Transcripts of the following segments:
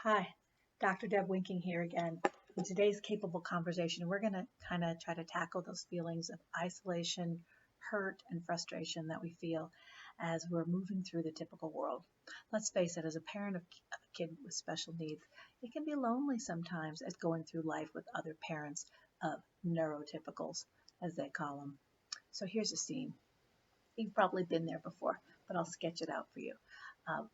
Hi, Dr. Deb Winking here again. In today's capable conversation, we're going to kind of try to tackle those feelings of isolation, hurt, and frustration that we feel as we're moving through the typical world. Let's face it, as a parent of a kid with special needs, it can be lonely sometimes as going through life with other parents of neurotypicals, as they call them. So here's a scene. You've probably been there before, but I'll sketch it out for you.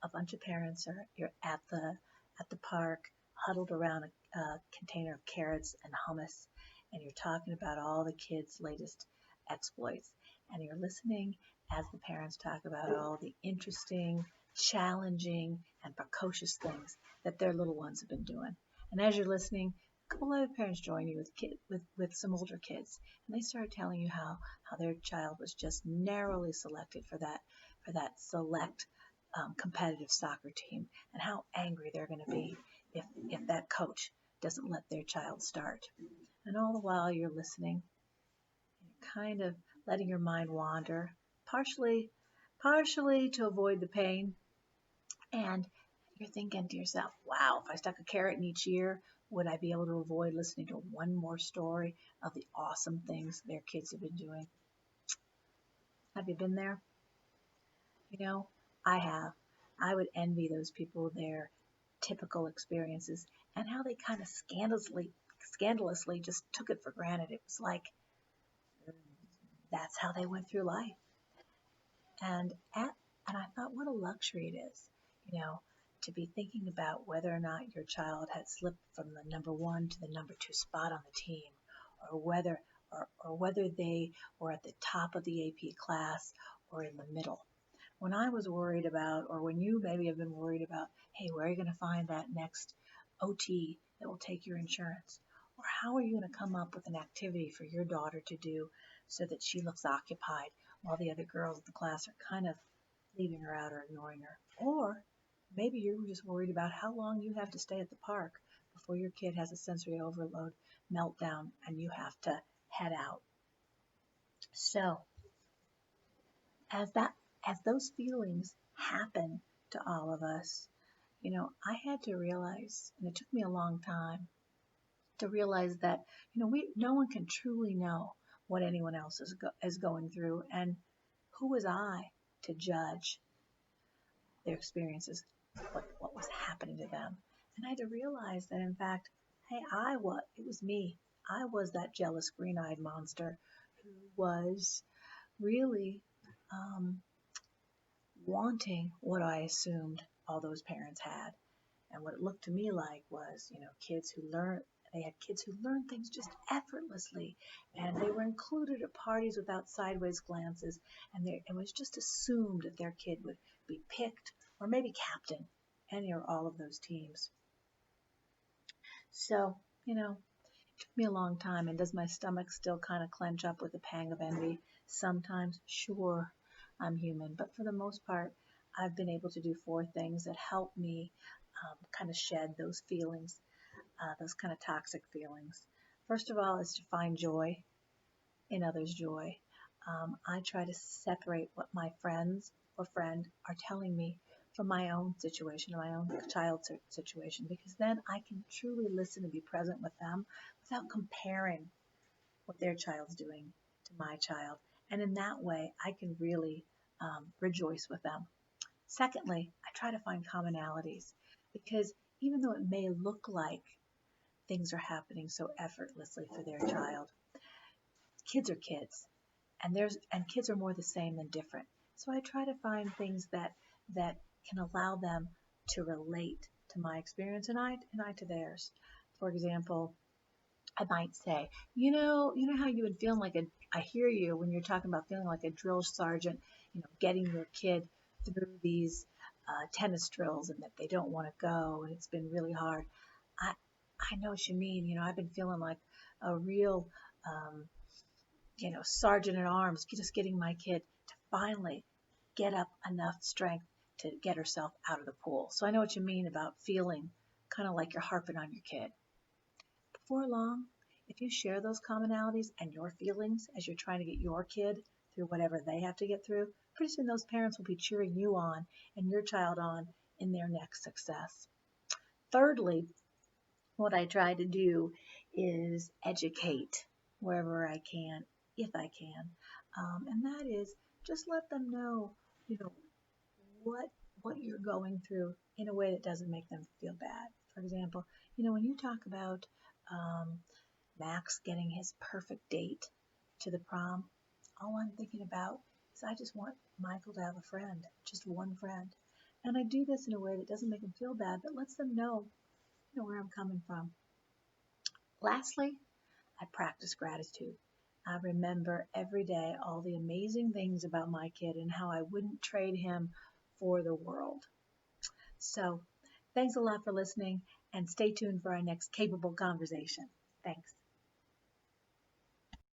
A bunch of parents you're at the park, huddled around a container of carrots and hummus, and you're talking about all the kids' latest exploits, and you're listening as the parents talk about all the interesting, challenging, and precocious things that their little ones have been doing. And as you're listening, a couple other parents join you with some older kids, and they start telling you how their child was just narrowly selected for that select competitive soccer team, and how angry they're going to be if that coach doesn't let their child start. And all the while you're listening, you're kind of letting your mind wander, partially to avoid the pain, and you're thinking to yourself, wow, if I stuck a carrot in each ear, would I be able to avoid listening to one more story of the awesome things their kids have been doing? Have you been there? You know, I have. I would envy those people their typical experiences and how they kind of scandalously just took it for granted. It was like that's how they went through life. And and I thought what a luxury it is, you know, to be thinking about whether or not your child had slipped from the number one to the number two spot on the team, or whether they were at the top of the AP class or in the middle. When I was worried about, or when you maybe have been worried about, hey, where are you going to find that next OT that will take your insurance? Or how are you going to come up with an activity for your daughter to do so that she looks occupied while the other girls in the class are kind of leaving her out or ignoring her? Or maybe you're just worried about how long you have to stay at the park before your kid has a sensory overload meltdown and you have to head out. So, as that as those feelings happen to all of us, I had to realize, and it took me a long time to realize that, no one can truly know what anyone else is going through, and who was I to judge their experiences, what was happening to them. And I had to realize that, in fact, hey, it was me. I was that jealous green-eyed monster who was really um, wanting what I assumed all those parents had. And what it looked to me like was, they had kids who learned things just effortlessly, and they were included at parties without sideways glances, and it was just assumed that their kid would be picked or maybe captain any or all of those teams. So, it took me a long time, and does my stomach still kind of clench up with a pang of envy? Sometimes, sure, I'm human, but for the most part, I've been able to do four things that help me kind of shed those feelings, those kind of toxic feelings. First of all, is to find joy in others' joy. I try to separate what my friends or friend are telling me from my own situation or my own child's situation, because then I can truly listen and be present with them without comparing what their child's doing to my child. And in that way, I can really rejoice with them. Secondly, I try to find commonalities, because even though it may look like things are happening so effortlessly for their child, kids are kids, and kids are more the same than different. So I try to find things that can allow them to relate to my experience, and I to theirs. For example, I might say, how you've been feeling like I hear you when you're talking about feeling like a drill sergeant, getting your kid through these tennis drills and that they don't want to go and it's been really hard. I, I know what you mean. I've been feeling like a real, sergeant at arms, just getting my kid to finally get up enough strength to get herself out of the pool. So I know what you mean about feeling kind of like you're harping on your kid. Before long, if you share those commonalities and your feelings as you're trying to get your kid through whatever they have to get through, pretty soon those parents will be cheering you on and your child on in their next success. thirdly, what I try to do is educate wherever I can, if I can, and that is just let them know, you know, what what you're going through in a way that doesn't make them feel bad. For example, when you talk about um, Max getting his perfect date to the prom, all I'm thinking about is I just want Michael to have a friend, just one friend. And I do this in a way that doesn't make them feel bad, but lets them know, where I'm coming from. Lastly, I practice gratitude. I remember every day all the amazing things about my kid and how I wouldn't trade him for the world. So, thanks a lot for listening and stay tuned for our next capable conversation. Thanks.